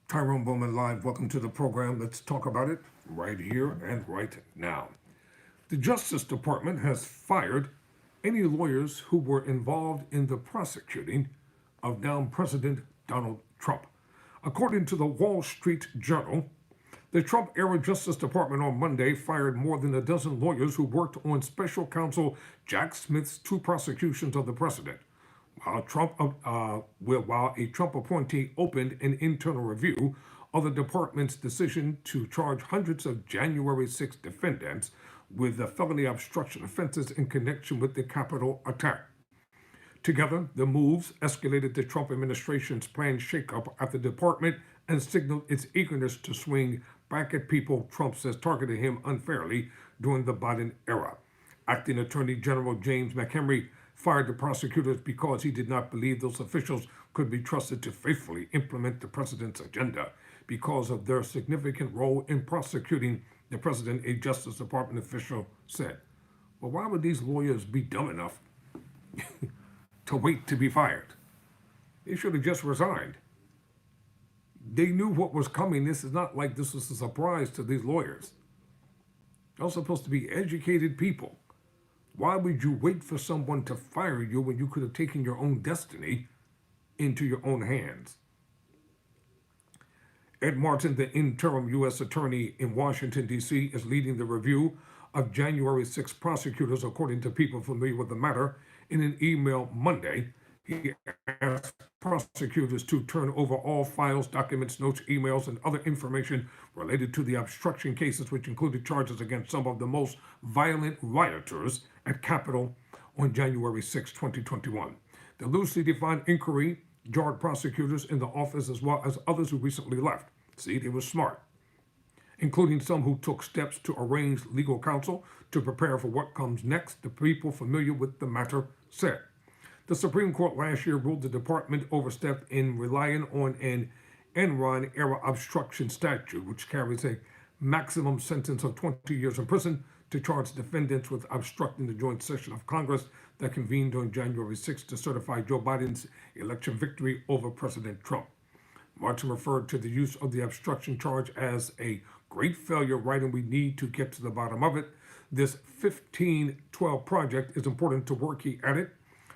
Tyrone Bowman Live. Welcome to the program. Let's talk about it right here and right now. The Justice Department has fired any lawyers who were involved in the prosecuting of now President Donald Trump. According to the Wall Street Journal, the Trump era Justice Department on Monday fired more than a dozen lawyers who worked on special counsel Jack Smith's two prosecutions of the president. While a Trump appointee opened an internal review of the department's decision to charge hundreds of January 6 defendants with the felony obstruction offenses in connection with the Capitol attack. Together, the moves escalated the Trump administration's planned shakeup at the department and signaled its eagerness to swing back at people Trump says targeted him unfairly during the Biden era. Acting Attorney General James McHenry fired the prosecutors because he did not believe those officials could be trusted to faithfully implement the president's agenda because of their significant role in prosecuting the president, a Justice Department official said. Well, why would these lawyers be dumb enough to wait to be fired? They should have just resigned. They knew what was coming. This is not like this was a surprise to these lawyers. They're supposed to be educated people. Why would you wait for someone to fire you when you could have taken your own destiny into your own hands? Ed Martin, the interim U.S. Attorney in Washington, D.C., is leading the review of January 6 prosecutors, according to people familiar with the matter. In an email Monday, he asked prosecutors to turn over all files, documents, notes, emails, and other information related to the obstruction cases, which included charges against some of the most violent rioters at Capitol on January 6, 2021. The loosely defined inquiry jarred prosecutors in the office as well as others who recently left. See, they were smart, including some who took steps to arrange legal counsel to prepare for what comes next, the people familiar with the matter said. The Supreme Court last year ruled the department overstepped in relying on an Enron-era obstruction statute, which carries a maximum sentence of 20 years in prison to charge defendants with obstructing the joint session of Congress that convened on January 6 to certify Joe Biden's election victory over President Trump. Martin referred to the use of the obstruction charge as a great failure, writing, "We need to get to the bottom of it. This 1512 project is important to work," he added,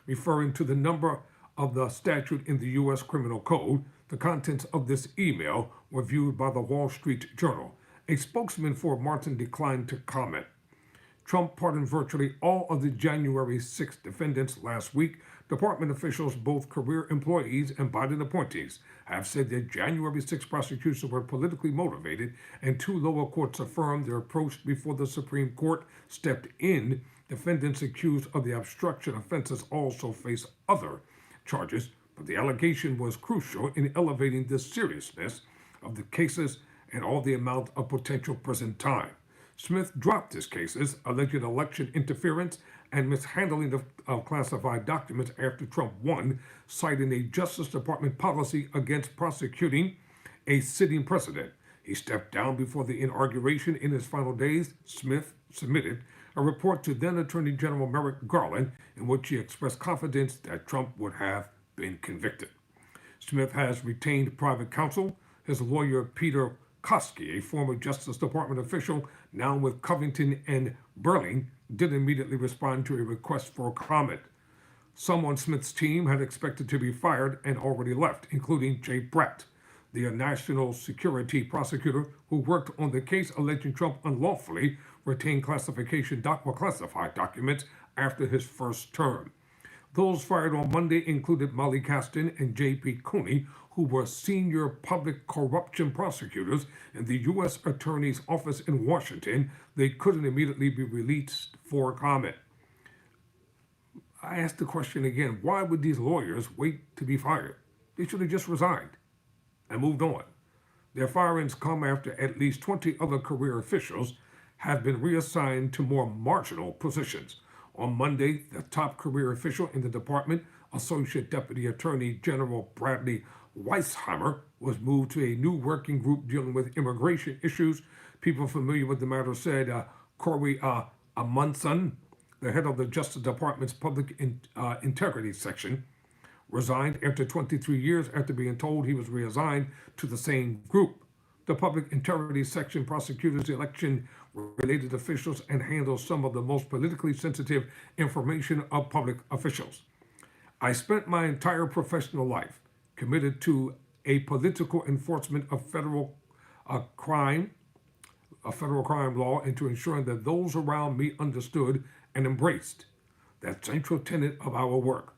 referring to the number of the statute in the U.S. Criminal Code. The contents of this email were viewed by the Wall Street Journal. A spokesman for Martin declined to comment. Trump pardoned virtually all of the January 6 defendants last week. Department officials, both career employees and Biden appointees, have said that January 6 prosecutions were politically motivated, and two lower courts affirmed their approach before the Supreme Court stepped in. Defendants accused of the obstruction offenses also face other charges, but the allegation was crucial in elevating the seriousness of the cases and all the amount of potential prison time. Smith dropped his cases, alleged election interference and mishandling of classified documents after Trump won, citing a Justice Department policy against prosecuting a sitting president. He stepped down before the inauguration. In his final days, Smith submitted a report to then Attorney General Merrick Garland in which he expressed confidence that Trump would have been convicted. Smith has retained private counsel. His lawyer, Peter Koski, a former Justice Department official now with Covington and Burling, did immediately respond to a request for comment. Some on Smith's team had expected to be fired and already left, including Jay Bratt, the national security prosecutor who worked on the case alleging Trump unlawfully retained classified documents after his first term. Those fired on Monday included Molly Caston and J.P. Cooney, who were senior public corruption prosecutors in the U.S. Attorney's Office in Washington. They couldn't immediately be released for comment. I asked the question again, why would these lawyers wait to be fired? They should have just resigned and moved on. Their firings come after at least 20 other career officials have been reassigned to more marginal positions. On Monday, the top career official in the department, Associate Deputy Attorney General Bradley Weissheimer, was moved to a new working group dealing with immigration issues. People familiar with the matter said Corey Amundson, the head of the Justice Department's Public Integrity Section, resigned after 23 years after being told he was reassigned to the same group. The Public Integrity Section prosecutes election related officials and handles some of the most politically sensitive information of public officials. I spent my entire professional life committed to a political enforcement of crime, a federal crime law, and to ensuring that those around me understood and embraced that central tenet of our work.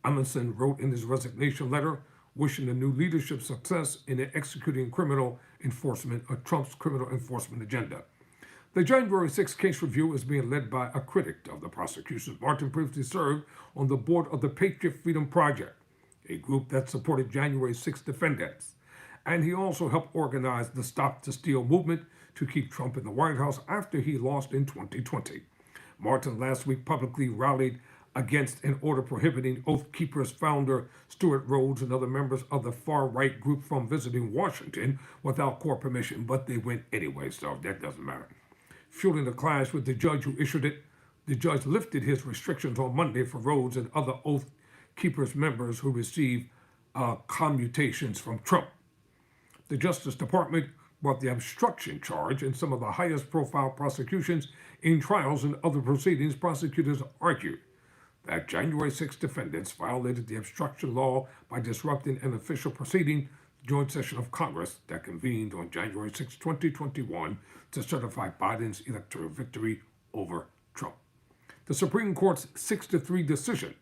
Amundsen wrote in his resignation letter, wishing the new leadership success in executing criminal enforcement of Trump's criminal enforcement agenda. The January 6th case review is being led by a critic of the prosecution. Martin previously served on the board of the Patriot Freedom Project, a group that supported January 6th defendants. And he also helped organize the Stop the Steal movement to keep Trump in the White House after he lost in 2020. Martin last week publicly rallied against an order prohibiting Oath Keepers founder Stuart Rhodes and other members of the far-right group from visiting Washington without court permission, but they went anyway, so that doesn't matter. Fueling the clash with the judge who issued it, the judge lifted his restrictions on Monday for Rhodes and other Oath Keepers members who received commutations from Trump. The Justice Department brought the obstruction charge in some of the highest profile prosecutions in trials and other proceedings. Prosecutors argued that January 6 defendants violated the obstruction law by disrupting an official proceeding, the joint session of Congress that convened on January 6, 2021 to certify Biden's electoral victory over Trump. The Supreme Court's 6-3 decision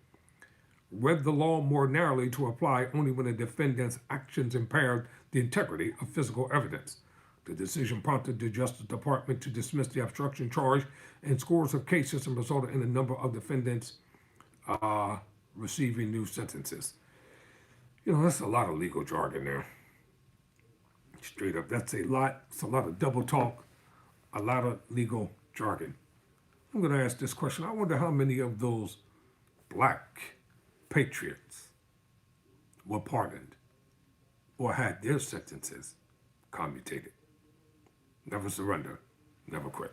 read the law more narrowly to apply only when a defendant's actions impaired the integrity of physical evidence. The decision prompted the Justice Department to dismiss the obstruction charge in scores of cases and resulted in a number of defendants receiving new sentences. You know, that's a lot of legal jargon there. Straight up, that's a lot. It's a lot of double talk, a lot of legal jargon. I'm going to ask this question. I wonder how many of those black patriots were pardoned or had their sentences commutated. Never surrender, never quit.